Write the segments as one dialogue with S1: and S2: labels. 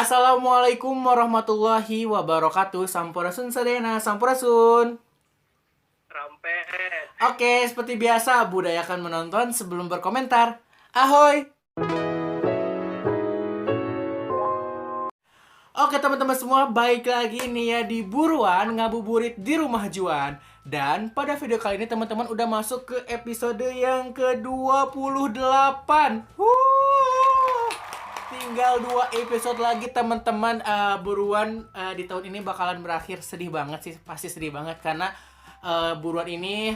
S1: Assalamualaikum warahmatullahi wabarakatuh. Sampurasun sadena, sampurasun.
S2: Rampet.
S1: Oke, seperti biasa, budayakan menonton sebelum berkomentar. Ahoy! Oke teman-teman semua, baik lagi nih ya di Buruan Ngabuburit di Rumah Juan. Dan pada video kali ini teman-teman udah masuk ke episode yang ke-28. Tinggal 2 episode lagi teman-teman. Buruan di tahun ini bakalan berakhir. Sedih banget sih, pasti sedih banget karena Buruan ini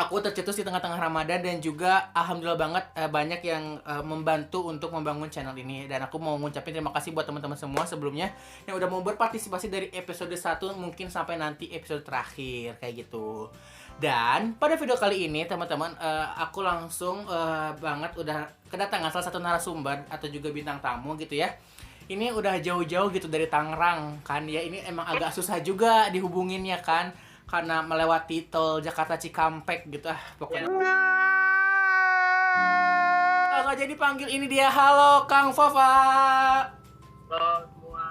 S1: aku tercetus di tengah-tengah Ramadan dan juga alhamdulillah banget banyak yang membantu untuk membangun channel ini. Dan aku mau ngucapin terima kasih buat teman-teman semua sebelumnya yang udah mau berpartisipasi dari episode 1 mungkin sampai nanti episode terakhir kayak gitu. Dan pada video kali ini teman-teman aku langsung banget udah kedatangan salah satu narasumber atau juga bintang tamu gitu ya. Ini udah jauh-jauh gitu dari Tangerang kan ya, ini emang agak susah juga dihubunginnya kan karena melewati tol Jakarta Cikampek gitu pokoknya. Nggak jadi panggil, ini dia. Halo Kang Fafa.
S2: Halo semua.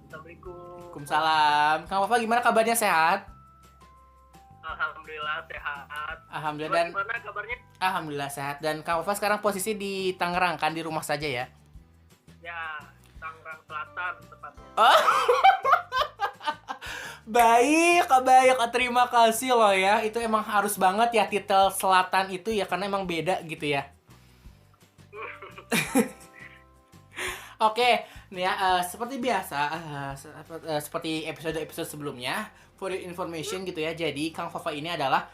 S2: Assalamualaikum.
S1: Waalaikumsalam. Kang Fafa gimana kabarnya, sehat?
S2: Alhamdulillah sehat.
S1: Alhamdulillah. Dan
S2: gimana kabarnya?
S1: alhamdulillah sehat. Dan Kang Fafa sekarang posisi di Tangerang kan, di rumah saja ya?
S2: Ya, Tangerang Selatan tepatnya.
S1: Oh. Baik. Terima kasih loh ya. Itu emang harus banget ya titel selatan itu ya, karena emang beda gitu ya. Oke, nih ya, seperti biasa, seperti episode-episode sebelumnya, for your information gitu ya. Jadi Kang Fafa ini adalah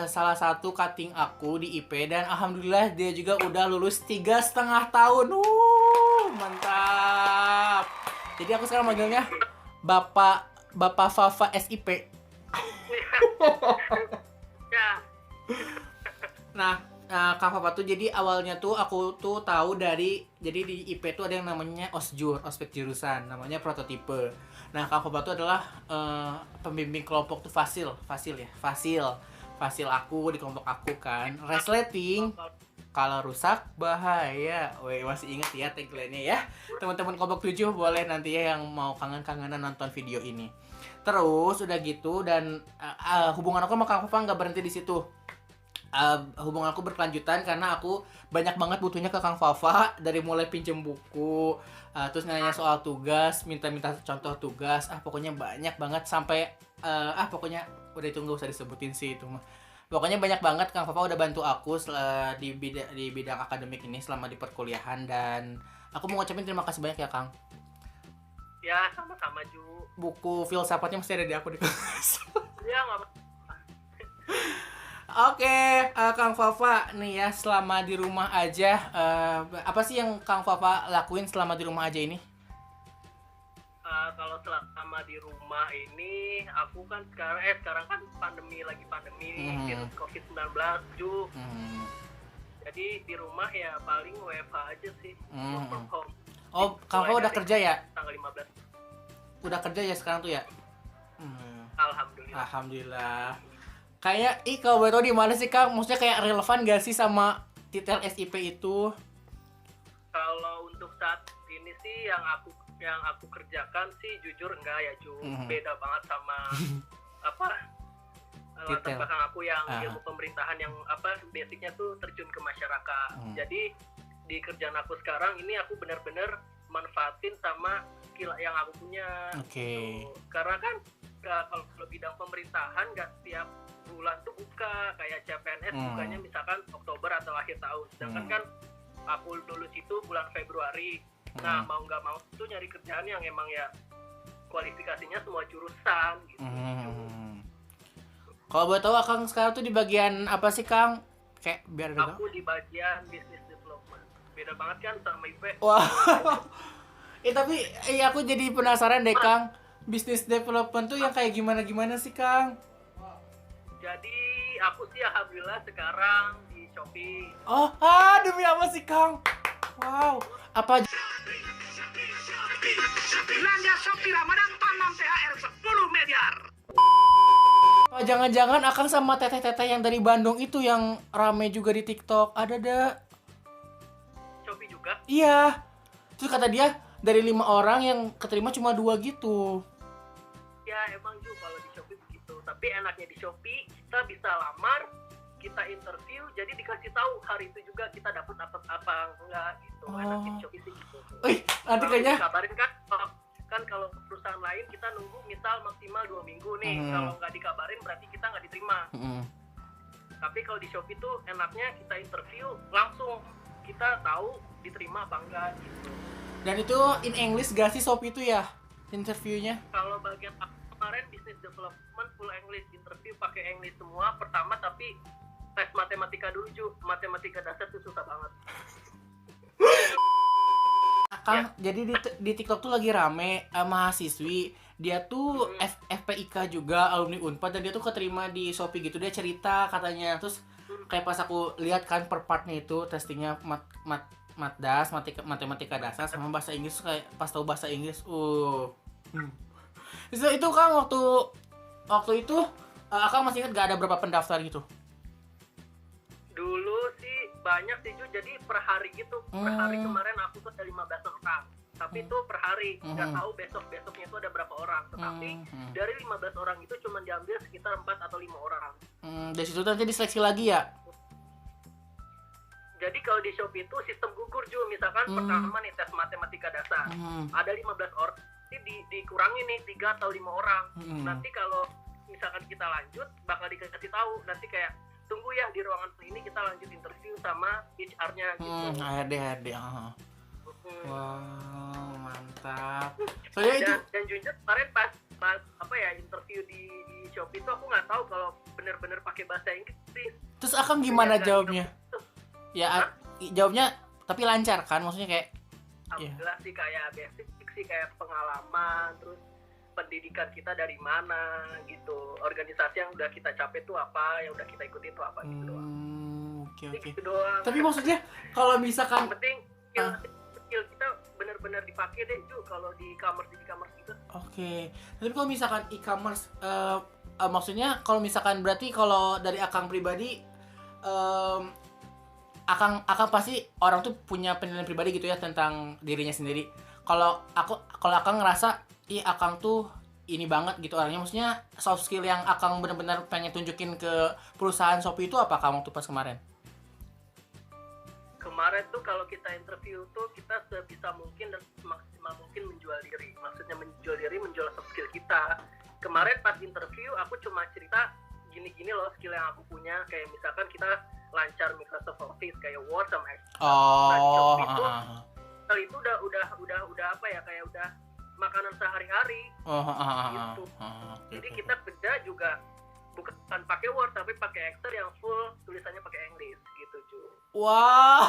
S1: salah satu cutting aku di IP dan alhamdulillah dia juga udah lulus 3,5 tahun. Mantap. Jadi aku sekarang manggilnya Bapak Fafa SIP.
S2: Ya.
S1: Nah, Kang Fafa tuh jadi awalnya tuh aku tuh tahu dari, jadi di IP tuh ada yang namanya OSJUR, ospek jurusan, namanya prototipe. Nah, Kang Fafa tuh adalah pembimbing kelompok tuh Fasil aku di kelompok aku kan. Resleting, kalau rusak bahaya. Weh, masih inget ya tagline-nya ya. Teman-teman kelompok 7 boleh nanti ya yang mau kangen-kangenan nonton video ini. Terus udah gitu dan hubungan aku sama Kang Fafa nggak berhenti di situ. Hubungan aku berkelanjutan karena aku banyak banget butuhnya ke Kang Fafa, dari mulai pinjem buku, terus nanya soal tugas, minta contoh tugas, pokoknya banyak banget sampai pokoknya udah itu nggak usah disebutin sih itu mah. Pokoknya banyak banget Kang Fafa udah bantu aku di bidang akademik ini selama di perkuliahan, dan aku mau ngucapin terima kasih banyak ya Kang.
S2: Ya, sama-sama Ju.
S1: Buku filsafatnya masih ada di aku di kelas.
S2: Ya, nggak apa.
S1: Oke, Kang Fafa nih ya, selama di rumah aja, apa sih yang Kang Fafa lakuin selama di rumah aja ini?
S2: Kalau selama di rumah ini, aku kan sekarang kan lagi pandemi virus COVID-19 Ju. Jadi di rumah ya paling WFH aja sih. Work from home.
S1: Oh, Kang Fafa udah kerja ya?
S2: Tanggal 15.
S1: Udah kerja ya sekarang tuh ya?
S2: Alhamdulillah.
S1: Alhamdulillah. Kayak, kalau boleh tau di mana sih Kang? Maksudnya kayak relevan gak sih sama titel SIP itu?
S2: Kalau untuk saat ini sih yang aku kerjakan sih jujur enggak ya Ju. Beda banget sama latar belakang aku yang ilmu pemerintahan yang basicnya tuh terjun ke masyarakat. Jadi di kerjaan aku sekarang ini aku benar-benar manfaatin sama skill yang aku punya.
S1: Oke.
S2: Karena kan kalau bidang pemerintahan nggak setiap bulan tuh buka, kayak CPNS bukanya misalkan Oktober atau akhir tahun. Sedangkan kan aku lulus itu bulan Februari. Nah, mau nggak mau tuh nyari kerjaan yang emang ya kualifikasinya semua jurusan gitu.
S1: Kalau boleh tahu Kang sekarang tuh di bagian apa sih Kang? Kayak biar
S2: aku di bagian business development. Beda banget kan sama IP.
S1: Wah. Tapi aku jadi penasaran deh Kang. Business development tuh yang kayak gimana sih Kang?
S2: Jadi aku sih alhamdulillah sekarang di Shopee.
S1: Oh, demi apa sih Kang? Wow, apa?
S3: Belanja Shopee Ramadan tanam THR 10 miliar.
S1: Oh, jangan-jangan Akang sama teteh-teteh yang dari Bandung itu yang rame juga di TikTok. Ada
S2: Shopee juga?
S1: Iya. Terus kata dia, dari 5 orang yang keterima cuma 2 gitu.
S2: Ya emang juga kalau di Shopee begitu. Tapi enaknya di Shopee kita bisa lamar, kita interview, jadi dikasih tahu hari itu juga kita dapat apa enggak gitu. Enaknya di Shopee sih gitu.
S1: Wih, nanti
S2: Kalau
S1: kayaknya
S2: dikabarin kan kalau perusahaan lain kita nunggu misal maksimal 2 minggu nih. Kalau nggak dikabarin berarti kita nggak diterima. Tapi kalau di Shopee tuh enaknya kita interview langsung, kita tahu diterima apa enggak gitu.
S1: Dan itu in English gak sih Shopee itu ya interviewnya?
S2: Kalau bagian kemarin business development full English, interview pakai English semua pertama, tapi tes matematika dulu Ju. Matematika dasar tuh susah banget.
S1: Kang, jadi di TikTok tuh lagi rame mahasiswi. Dia tuh FPIK juga, alumni Unpad, dan dia tuh keterima di Shopee gitu. Dia cerita katanya. Terus kayak pas aku lihat kan per partnya itu testingnya matdas, matematika dasar sama bahasa Inggris. Kayak pas tahu bahasa Inggris, itu Kang waktu itu Akang masih ingat gak ada berapa pendaftar gitu?
S2: Dulu sih banyak sih Ju, jadi per hari gitu. Per hari kemarin aku tuh ada 15 orang. Tapi itu per hari, nggak tahu besoknya itu ada berapa orang. Tetapi dari 15 orang itu cuma diambil sekitar 4 atau 5 orang.
S1: Dari situ nanti diseleksi lagi ya?
S2: Jadi kalau di Shopee itu sistem gugur Ju. Misalkan pertama nih tes matematika dasar, ada 15 orang, ini dikurangi nih 3 atau 5 orang. Nanti kalau misalkan kita lanjut, bakal dikasih tahu. Nanti kayak, tunggu ya di ruangan ini kita lanjut interview sama HR-nya gitu.
S1: HRD. Wow, mantap. Soalnya itu
S2: Dan jujur kemarin pas interview di Shopee itu aku nggak tahu kalau bener-bener pakai bahasa Inggris.
S1: terus Akang gimana jawabnya? Ya jawabnya tapi lancar kan? Maksudnya kayak
S2: alhamdulillah sih, kayak basic sih, kayak pengalaman, terus pendidikan kita dari mana gitu, organisasi yang udah kita capai itu apa, yang udah kita ikuti itu apa gitu doang.
S1: Oke.
S2: Gitu doang.
S1: Tapi maksudnya kalau misalkan
S2: Yang penting skill kita benar-benar dipakai deh Ju kalau di e-commerce gitu.
S1: Oke. Tapi kalau misalkan e-commerce maksudnya kalau misalkan berarti kalau dari Akang pribadi Akang pasti orang tuh punya penilaian pribadi gitu ya tentang dirinya sendiri. Kalau Akang ngerasa Akang tuh ini banget gitu orangnya, maksudnya soft skill yang Akang benar-benar pengen tunjukin ke perusahaan Shopee itu apa Kang waktu pas kemarin?
S2: Kemarin tuh kalau kita interview tuh kita sebisa mungkin dan semaksimal mungkin menjual diri. Maksudnya menjual diri, menjual soft skill kita. Kemarin pas interview aku cuma cerita gini-gini loh skill yang aku punya, kayak misalkan kita lancar Microsoft Office kayak Word sama Excel. Nah, Shopee itu hal itu udah apa ya, kayak udah makanan sehari-hari gitu. Jadi kita kerja juga bukan pakai Word tapi pakai Excel yang full tulisannya pakai Inggris gitu cuy.
S1: Wow.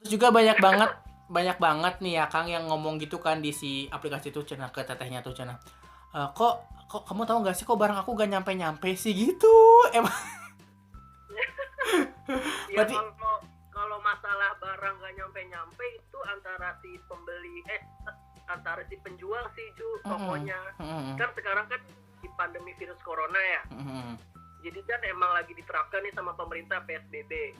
S1: Terus juga banyak banget nih ya Kang yang ngomong gitu kan di si aplikasi itu cenah ke tetehnya tuh cenah. Kok kamu tahu nggak sih kok barang aku gak nyampe ya gitu emang.
S2: Ya kalau masalah barang gak nyampe itu antara si pembeli antara si penjual sih Ju, tokonya. Kan sekarang kan di pandemi virus corona ya. Jadi kan emang lagi diterapkan nih sama pemerintah PSBB.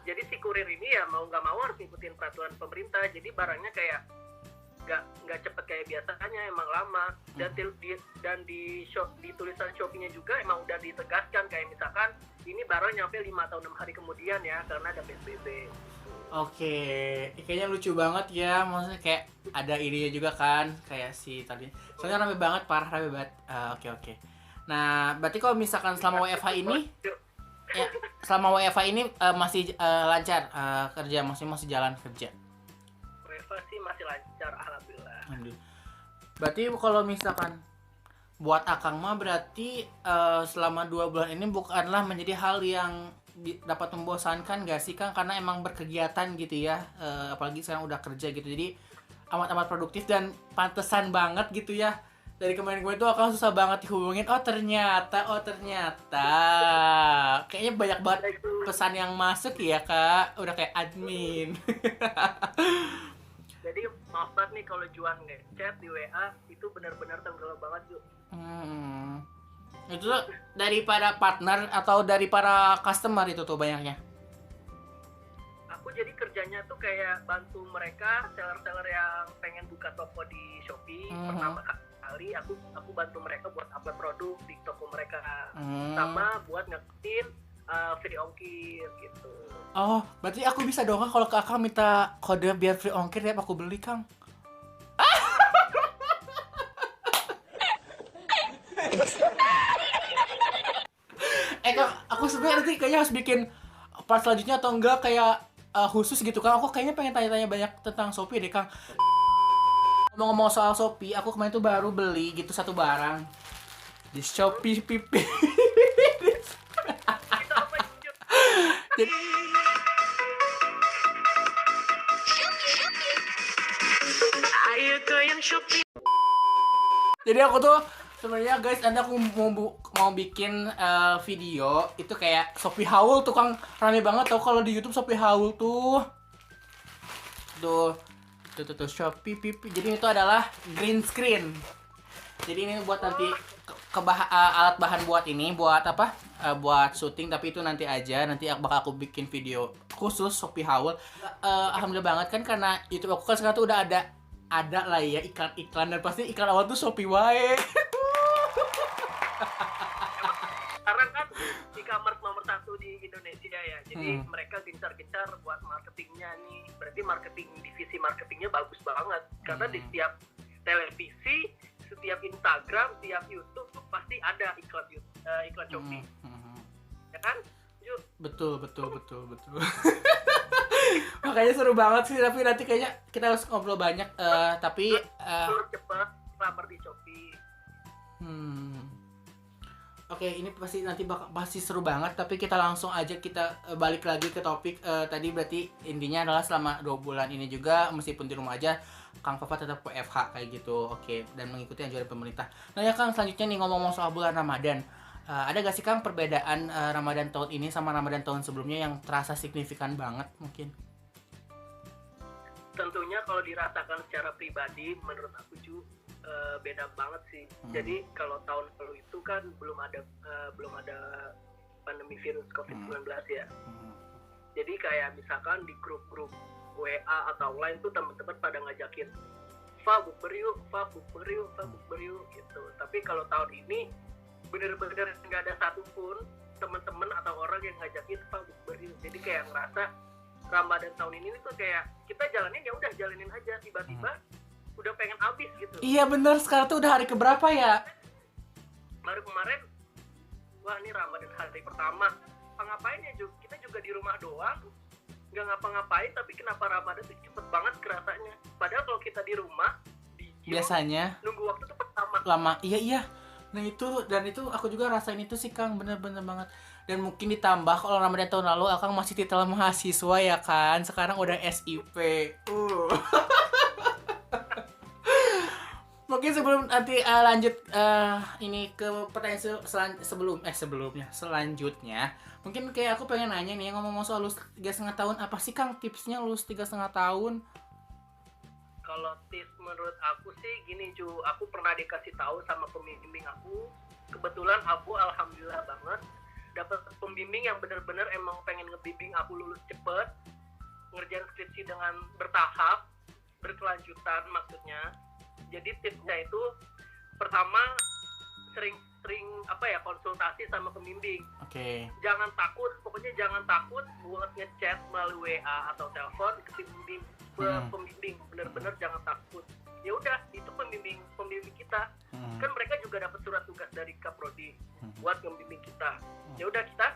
S2: Jadi si kurir ini ya mau nggak mau harus ngikutin peraturan pemerintah. Jadi barangnya kayak nggak cepet kayak biasanya, emang lama. Dan di tulisan Shopee-nya juga emang udah ditegaskan kayak misalkan ini barang nyampe 5 atau 6 hari kemudian ya karena ada PSBB.
S1: Oke, kayaknya lucu banget ya, maksudnya kayak ada ininya juga kan, kayak si tadi. Soalnya rame banget, parah rame banget. Oke. Nah, berarti kalau misalkan selama WFH ini, masih lancar kerja, masih jalan kerja.
S2: WFH sih masih lancar, alhamdulillah.
S1: Berarti kalau misalkan buat Akang mah berarti selama 2 bulan ini bukanlah menjadi hal yang dapat membosankan gak sih Kang, karena emang berkegiatan gitu ya, apalagi sekarang udah kerja gitu, jadi amat produktif dan pantesan banget gitu ya. Dari kemarin tuh Akang susah banget dihubungin, oh ternyata kayaknya banyak banget pesan yang masuk ya Kak, udah kayak admin.
S2: Jadi maaf banget nih kalau Juan ngechat di WA itu benar-benar tenggelam banget Ju.
S1: Itu daripada partner atau dari para customer itu tuh banyaknya?
S2: Aku jadi kerjanya tuh kayak bantu mereka seller-seller yang pengen buka toko di Shopee. Pertama kali aku bantu mereka buat upload produk di toko mereka, sama buat ngetin free ongkir gitu.
S1: Oh, berarti aku bisa dong Kang, kalau kakak minta kode biar free ongkir ya aku beli Kang. Kang, aku sebenarnya nanti kayaknya harus bikin part selanjutnya atau enggak kayak khusus gitu Kang. Aku kayaknya pengen tanya-tanya banyak tentang Shopee deh Kang. Ngomong-ngomong soal Shopee, aku kemarin tuh baru beli gitu satu barang di Shopee pipi.
S2: Itu apa Jun?
S1: Jadi,
S3: Ayo goyang Shopee.
S1: jadi aku tuh sebenarnya guys, nanti aku mau bikin video itu kayak Shopee haul tuh Kang, rame banget tau kalau di YouTube Shopee haul tuh. Tuh Shopee pipi. Jadi itu adalah green screen. Jadi ini buat nanti alat bahan buat ini buat apa? Buat syuting, tapi itu nanti aja. Nanti bakal aku bikin video khusus Shopee haul. Alhamdulillah banget kan karena YouTube aku kan sekarang tuh udah ada lah ya iklan-iklan, dan pasti iklan awal tuh Shopee wae.
S2: Karena kan e-commerce nomor 1 di Indonesia ya, jadi mereka gencar-gencar buat marketingnya nih. Berarti divisi marketingnya bagus banget, karena di setiap televisi, setiap Instagram, setiap YouTube tuh pasti ada iklan Shopee, ya kan? Yuk.
S1: Betul. Makanya seru banget sih, tapi nanti kayaknya kita harus ngobrol banyak. Tapi
S2: cepet lamar di Shopee.
S1: Oke, ini pasti seru banget, tapi kita langsung aja balik lagi ke topik tadi. Berarti intinya adalah selama 2 bulan ini juga meskipun di rumah aja Kang Papa tetap WFH kayak gitu. Oke, dan mengikuti anjuran pemerintah. Nah ya Kang, selanjutnya nih ngomong-ngomong soal bulan Ramadan. Ada gak sih Kang perbedaan Ramadan tahun ini sama Ramadan tahun sebelumnya yang terasa signifikan banget mungkin?
S2: Tentunya kalau dirasakan secara pribadi, menurut aku juga beda banget sih. Jadi kalau tahun lalu itu kan belum ada pandemi virus COVID-19 ya. Jadi kayak misalkan di grup-grup WA atau online tuh teman-teman pada ngajakin, "Fa bukber yuk gitu. Tapi kalau tahun ini bener-bener nggak ada satupun teman-teman atau orang yang ngajakin "Fa bukber yuk". Jadi kayak ngerasa Ramadan tahun ini tuh kayak kita jalanin ya udah jalanin aja, tiba-tiba udah pengen habis gitu.
S1: Iya bener, sekarang tuh udah hari keberapa ya?
S2: Baru kemarin, wah ini Ramadan hari pertama, ngapain ya kita juga di rumah doang, nggak ngapa-ngapain, tapi kenapa Ramadan tuh cepet banget kerasanya. Padahal kalau kita di rumah,
S1: biasanya
S2: nunggu waktu tuh
S1: lama. Iya. Nah itu aku juga rasain itu sih Kang, bener-bener banget. Dan mungkin ditambah kalau Ramadan tahun lalu Akang masih titel mahasiswa ya kan, sekarang udah SIP. Mungkin sebelum nanti lanjut ini ke pertanyaan selanjutnya, mungkin kayak aku pengen nanya nih, ngomong soal lulus 3,5 tahun, apa sih Kang tipsnya lulus 3,5 tahun?
S2: Kalau tips menurut aku sih gini aku pernah dikasih tahu sama pembimbing aku. Kebetulan aku alhamdulillah banget dapat pembimbing yang benar-benar emang pengen ngebimbing aku lulus cepet, ngerjain skripsi dengan bertahap, berkelanjutan maksudnya. Jadi tipsnya itu pertama sering konsultasi sama pembimbing.
S1: Oke.
S2: Jangan takut buat ngechat melalui WA atau telepon ke pembimbing. Bener-bener jangan takut. Ya udah, itu pembimbing kita. Kan mereka juga dapat surat tugas dari Kaprodi buat membimbing kita. Ya udah, kita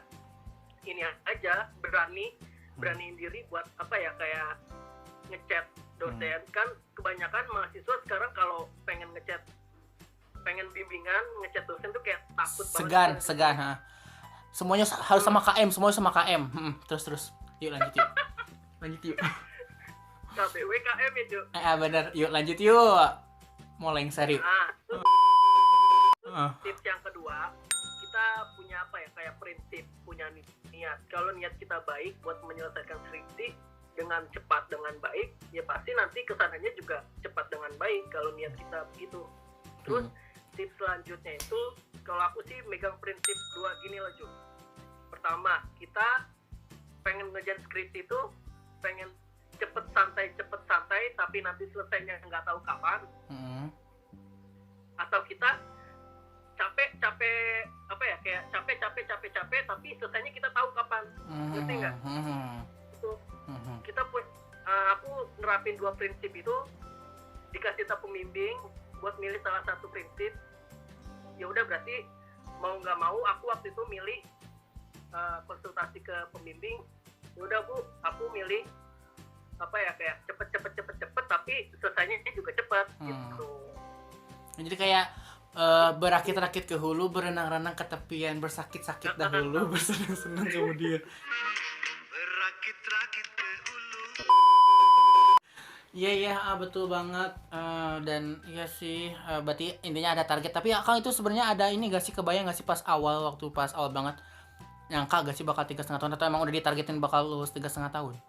S2: ini aja beraniin diri buat kayak ngechat dosen. Kan kebanyakan mahasiswa sekarang kalau pengen bimbingan, ngechat dosen tuh kayak takut banget.
S1: Segan. Semuanya harus sama KM. Terus. Yuk lanjut yuk.
S2: KBW KM ya, Jo.
S1: Bener. Yuk lanjut yuk. Mau lengser yuk.
S2: Tips yang kedua, kita punya kayak prinsip, punya niat. Kalau niat kita baik buat menyelesaikan skripsi dengan cepat, dengan baik, ya pasti nanti kesananya juga cepat dengan baik kalau niat kita begitu. Terus tips selanjutnya itu, kalau aku sih megang prinsip 2 gini loh, Ju. Pertama, kita pengen ngejar skripsi itu pengen cepet santai tapi nanti selesainya nggak tahu kapan, atau kita capek apa ya, kayak capek tapi selesainya kita tahu kapan, ngerti nggak? Itu kita aku nerapin 2 prinsip itu, dikasih tahu pembimbing buat milih salah satu prinsip, ya udah berarti mau nggak mau aku waktu itu milih konsultasi ke pembimbing, ya udah Bu, aku milih apa ya, kayak cepet tapi selesainya juga cepet gitu.
S1: Jadi kayak berakit-rakit ke hulu, berenang-renang ke tepian, bersakit-sakit dahulu, bersenang-senang kemudian.
S3: Berakit-rakit ke hulu.
S1: Iya, betul banget. Dan iya sih, berarti intinya ada target. Tapi Kang, itu sebenarnya ada ini gak sih, kebayang gak sih pas awal banget, nyangka gak sih bakal 3,5 tahun, atau emang udah ditargetin bakal lulus 3,5 tahun?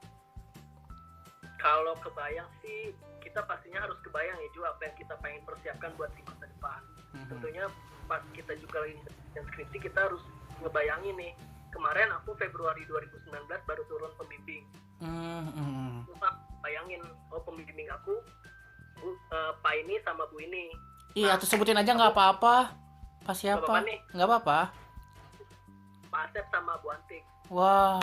S2: Kalau kebayang sih, kita pastinya harus kebayang ya Ju, apa yang kita pengen persiapkan buat di masa depan. Tentunya pas kita juga lagi skripsi, kita harus ngebayangin nih. Kemarin aku Februari 2019 baru turun pembimbing. Kita bayangin, pembimbing aku Pak ini sama Bu ini.
S1: Iya, tuh sebutin aja nggak apa-apa. Pas siapa? Nggak apa-apa.
S2: Pak Asep sama Bu Antik.
S1: Wow.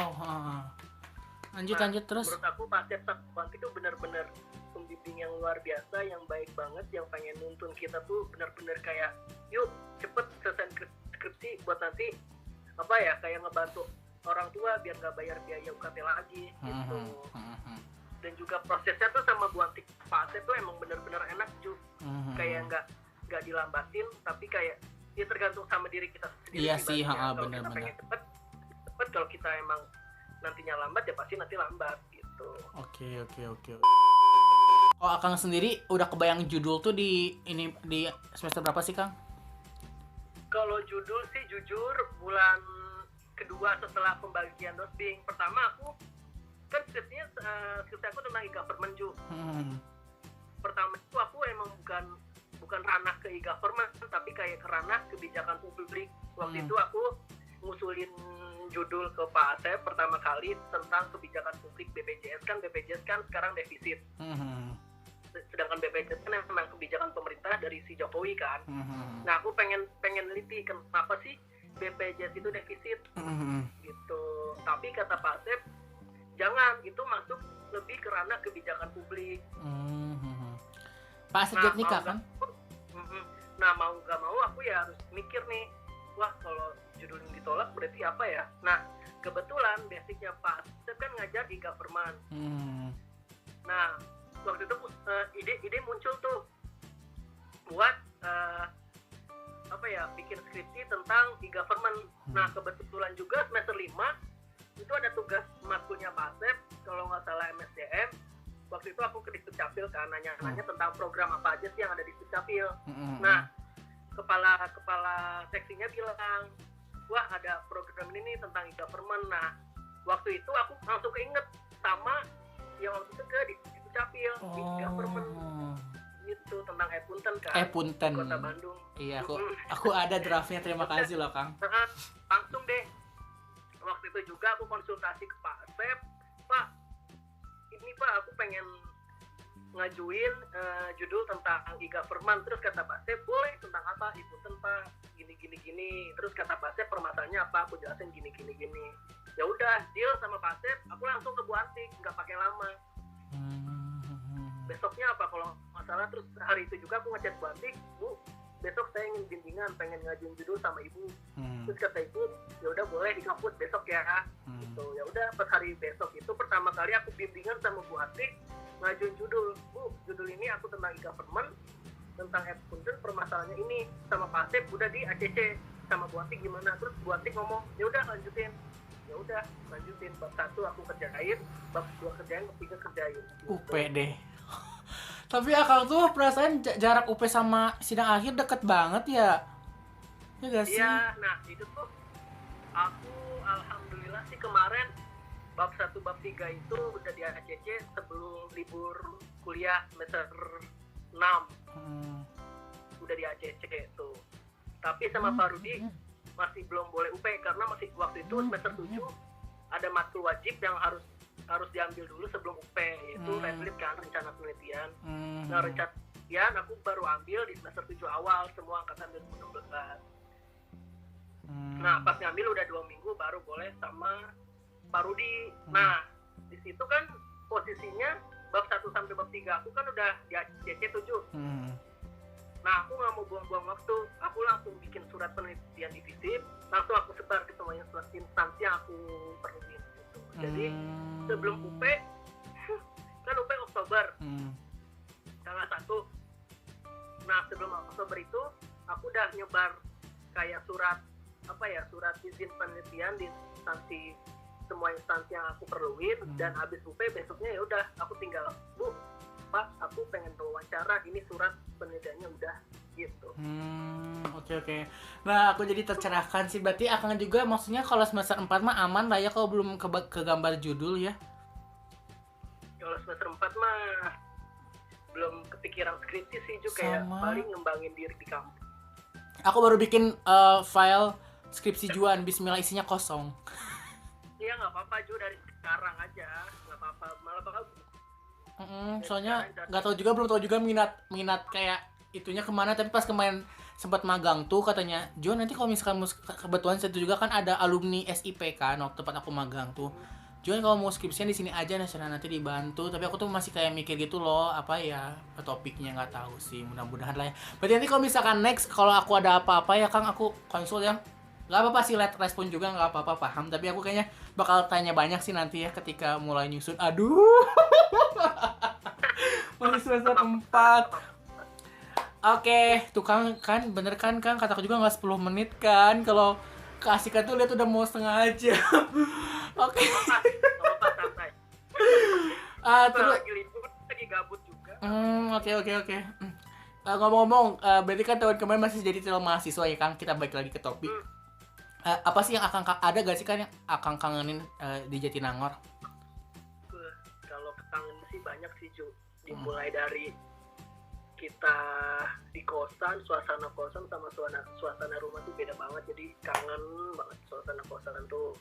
S1: Lanjut terus.
S2: Menurut aku Pak Asep sama Bu Antik itu benar-benar pembimbing yang luar biasa, yang baik banget, yang pengen nuntun kita tuh benar-benar kayak, yuk cepet selesai skripsi buat nanti apa ya, kayak ngebantu orang tua biar nggak bayar biaya UKT lagi gitu. Dan juga prosesnya tuh sama Bu Antik Pak Asep tuh emang benar-benar enak Ju. Kayak nggak dilambatin, tapi kayak ya tergantung sama diri kita sendiri.
S1: Iya sih,
S2: kalau
S1: benar-benar.
S2: kita pengen cepet, kalau kita emang nantinya lambat ya pasti nanti lambat gitu.
S1: Oke. Oh, Kang sendiri udah kebayang judul tuh di semester berapa sih, Kang?
S2: Kalau judul sih jujur bulan kedua setelah pembagian dosbing. Pertama aku kan skripsi aku tentang e-government Ju. Pertama itu aku emang bukan ranah ke e-government, tapi kayak ke ranah kebijakan publik. Waktu itu aku ngusulin judul ke Pak Asep pertama kali tentang kebijakan publik BPJS kan sekarang defisit. Sedangkan BPJS kan memang kebijakan pemerintah dari si Jokowi kan. Nah aku pengen neliti kenapa sih BPJS itu defisit gitu. Tapi kata Pak Asep, jangan, itu masuk lebih ke ranah kebijakan publik.
S1: Pak Asep nikah kan?
S2: Nah mau nggak mau aku ya harus mikir nih, wah kalau judul ini ditolak berarti apa ya. Nah kebetulan basicnya Pak Asep kan ngajar e-government. Nah waktu itu ide muncul tuh buat apa ya, bikin skripsi tentang e-government. Nah kebetulan juga semester 5 itu ada tugas matkulnya Pak Asep, kalau nggak salah MSDM. Waktu itu aku ke Dikdukcapil kan, nanya-nanya tentang program apa aja sih yang ada di Dikdukcapil. Nah kepala seksinya bilang, wah ada program ini tentang e-government. Nah waktu itu aku langsung keinget sama yang waktu itu ke Dikdukcapil, e-government itu tentang e-punten kan,
S1: e-punten
S2: Kota Bandung.
S1: Iya, aku ada draftnya, terima kasih loh Kang.
S2: Langsung deh, waktu itu juga aku konsultasi ke Pak Asep, Pak ini Pak aku pengen ngajuin judul tentang e-government. Terus kata Pak Asep, boleh, tentang apa? E-punten Pak, gini. Terus kata Pak Asep, permasalahannya apa? Aku jelasin gini. Ya udah, deal sama Pak Asep, aku langsung ke Bu Antik, nggak pakai lama. Besoknya apa kalau masalah, terus hari itu juga aku ngechat Bu Antik, Bu, besok saya ingin bimbingan, pengen ngajuin judul sama Ibu. Terus kata Ibu, ya udah boleh di kampus besok ya. Gitu. Ya udah, pas hari besok itu pertama kali aku bimbingan sama Bu Antik ngajuin judul. Bu, judul ini aku tentang e-government, tentang e-punten, permasalahannya ini sama Pak Asep udah di ACC, sama Bu Antik gimana. Terus Bu Antik ngomong, ya udah lanjutin. Ya udah lanjutin, bab 1 aku kerjain, bab 2 kerjain, bab 3 kerjain gitu.
S1: UP deh. Tapi Akang tuh perasaan jarak UP sama sidang akhir deket banget ya? Ya gak sih?
S2: Iya, nah itu tuh aku alhamdulillah sih kemarin bab 1, bab 3 itu udah di ACC sebelum libur kuliah semester 6. Udah di ACC tuh. Tapi sama Pak Rudi masih belum boleh UP karena masih waktu itu semester 7 ada matkul wajib yang harus harus diambil dulu sebelum UP, yaitu REPLIT kan, rencana penelitian. Nah, rencana penelitian aku baru ambil di semester 7 awal, semua angkatan 2016. Nah, pas ngambil udah 2 minggu baru boleh sama Pak Rudi. Nah, di situ kan posisinya bab 1 sampai bab 3 aku kan udah di DC 7. Nah, aku nggak mau buang-buang waktu, aku langsung bikin surat penelitian divisif, langsung aku sebar ke semua instansi yang aku perluin gitu. Jadi sebelum UP kan UP Oktober tanggal 1. Nah, sebelum Oktober itu aku udah nyebar kayak surat izin penelitian di semua instansi yang aku perluin. Dan habis UP besoknya ya udah aku tinggal, Bu, Pak, aku pengen wawancara, ini surat penelitiannya udah gitu.
S1: Oke. Nah, aku jadi tercerahkan sih. Berarti akan juga maksudnya kalau semester 4 mah aman lah ya kalau belum ke gambar judul ya.
S2: Kalau semester 4 mah belum kepikiran skripsi sih juga, kayak paling ngembangin diri di kampus.
S1: Aku baru bikin file skripsi Juan, bismillah isinya kosong.
S2: Iya, nggak apa-apa Ju, dari sekarang aja nggak apa-apa, malah bakal
S1: soalnya belum tahu juga minat kayak itunya kemana. Tapi pas kemarin sempat magang tuh katanya, Juan nanti kalau misalkan kebetulan saya juga kan ada alumni SIP kan waktu tempat aku magang tuh, Juan kalau mau skripsinya di sini aja, nanti dibantu. Tapi aku tuh masih kayak mikir gitu loh, apa ya topiknya, nggak tahu sih, mudah-mudahan lah ya. Berarti nanti kalau misalkan next kalau aku ada apa-apa ya Kang, aku konsul ya. Gak apa-apa sih, let respon juga nggak apa-apa, paham. Tapi aku kayaknya bakal tanya banyak sih nanti ya ketika mulai nyusun. Aduh masih semester 4. Oke, tuh kan bener kan kataku juga nggak 10 menit kan. Kalau keasikan tuh lihat udah mau setengah jam. Oke.
S2: santai.
S1: Terus
S2: Lagi libur, lagi gabut juga.
S1: Oke. Ngomong-ngomong, berarti kan tahun kemarin masih jadi calon mahasiswa ya Kang. Kita balik lagi ke topik. Apa sih yang ada gak sih kan yang akan kangenin di Jatinangor?
S2: Kalau kangen sih banyak sih Ju. Dimulai dari kita di kosan, suasana kosan sama suasana rumah tuh beda banget. Jadi kangen banget suasana kosan tuh.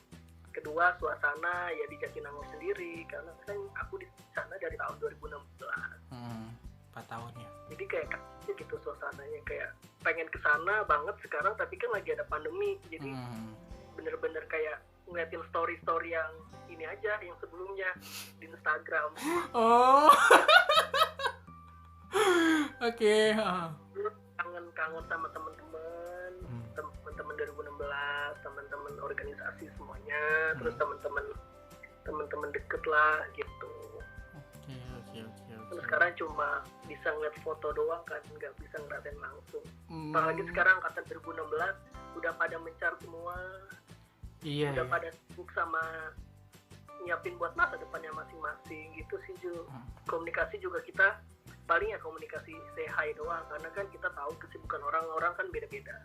S2: Kedua, suasana ya di Jatinangor sendiri, karena kan aku di sana dari tahun 2016.
S1: 4 tahun ya.
S2: Jadi kayak gitu suasananya, kayak pengen kesana banget sekarang, tapi kan lagi ada pandemi. Jadi bener-bener kayak ngeliatin story-story yang ini aja, yang sebelumnya di Instagram.
S1: Oh. Oke.
S2: Kangen sama teman-teman 2016, teman-teman organisasi semuanya, terus teman-teman deket lah gitu.
S1: Oke.
S2: Terus sekarang cuma bisa ngeliat foto doang kan, nggak bisa ngeliatin langsung. Apalagi sekarang angkatan 2016 udah pada mencar semua.
S1: Iya.
S2: Udah pada sibuk sama nyiapin buat masa depannya masing-masing gitu sih Ju. Komunikasi juga kita paling ya komunikasi say hi doang, karena kan kita tahu kesibukan orang-orang kan beda-beda.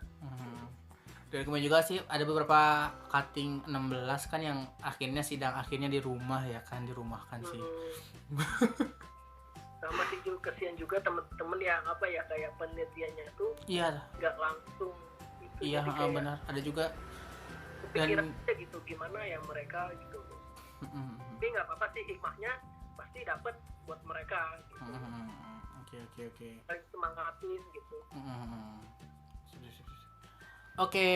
S1: Dan kemudian juga sih ada beberapa cutting 16 kan yang akhirnya sidang akhirnya di rumah ya kan, dirumahkan sih.
S2: Sama sih Ju, kesian juga temen-temen yang kayak penelitiannya tuh nggak langsung gitu.
S1: Iya, benar, ada juga.
S2: Kepikiran aja gitu gimana ya mereka gitu. Tapi nggak apa-apa sih, hikmahnya pasti dapat buat mereka gitu.
S1: Oke.
S2: Semangatin gitu.
S1: Oke,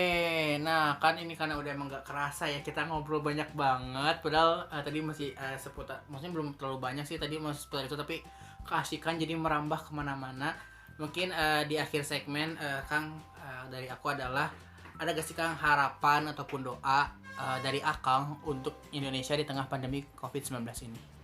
S1: nah kan ini karena udah emang gak kerasa ya kita ngobrol banyak banget. Padahal tadi masih seputar, maksudnya belum terlalu banyak sih tadi masih seputar itu, tapi keasikan jadi merambah kemana-mana. Mungkin di akhir segmen Kang, dari aku adalah ada gak sih Kang harapan ataupun doa dari Akang untuk Indonesia di tengah pandemi COVID-19 ini?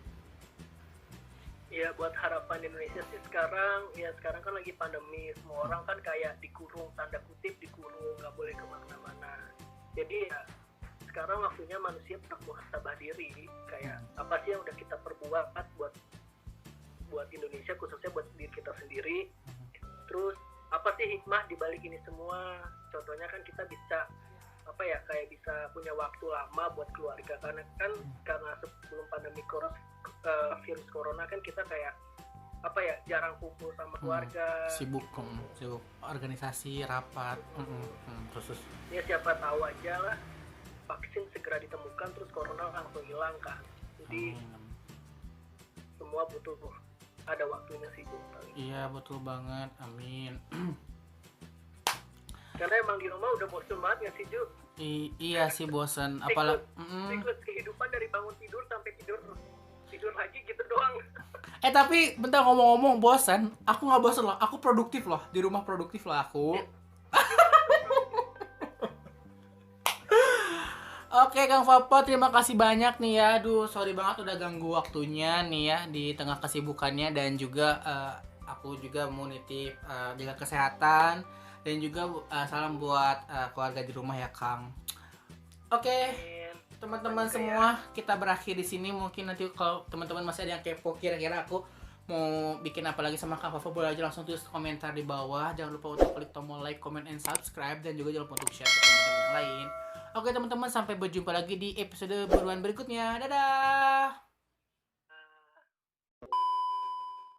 S2: Ya buat harapan Indonesia sih sekarang kan lagi pandemi, semua orang kan kayak dikurung, tanda kutip dikurung, nggak boleh kemana-mana. Jadi ya sekarang waktunya manusia untuk muhasabah diri, kayak apa sih yang udah kita perbuat buat Indonesia, khususnya buat diri kita sendiri. Terus apa sih hikmah di balik ini semua? Contohnya kan kita bisa kayak bisa punya waktu lama buat keluarga, karena sebelum pandemi virus corona kan kita kayak jarang kumpul sama keluarga,
S1: sibuk organisasi, rapat, terus
S2: ya siapa tahu aja lah vaksin segera ditemukan terus corona langsung hilang kan. Jadi semua butuh ada waktunya sih Bu.
S1: Iya betul banget, amin.
S2: Karena emang di rumah udah bosan banget nggak sih Ju?
S1: Iya sih bosan, apalagi
S2: Siklus kehidupan dari bangun tidur sampai tidur lagi gitu doang.
S1: tapi bentar ngomong-ngomong bosan, aku nggak bosan loh, aku produktif loh, di rumah produktif loh aku. Oke Kang Fapo, terima kasih banyak nih ya. Aduh, sorry banget udah ganggu waktunya nih ya di tengah kesibukannya, dan juga aku juga mau nitip jaga kesehatan, dan juga salam buat keluarga di rumah ya Kang. Oke, teman-teman semua, kita berakhir di sini. Mungkin nanti kalau teman-teman masih ada yang kepo kira-kira aku mau bikin apa lagi sama Kang Fapo, boleh aja langsung tulis komentar di bawah. Jangan lupa untuk klik tombol like, comment, and subscribe, dan juga jangan lupa untuk share ke teman-teman yang lain. Oke teman-teman, sampai berjumpa lagi di episode buruan berikutnya. Dadah!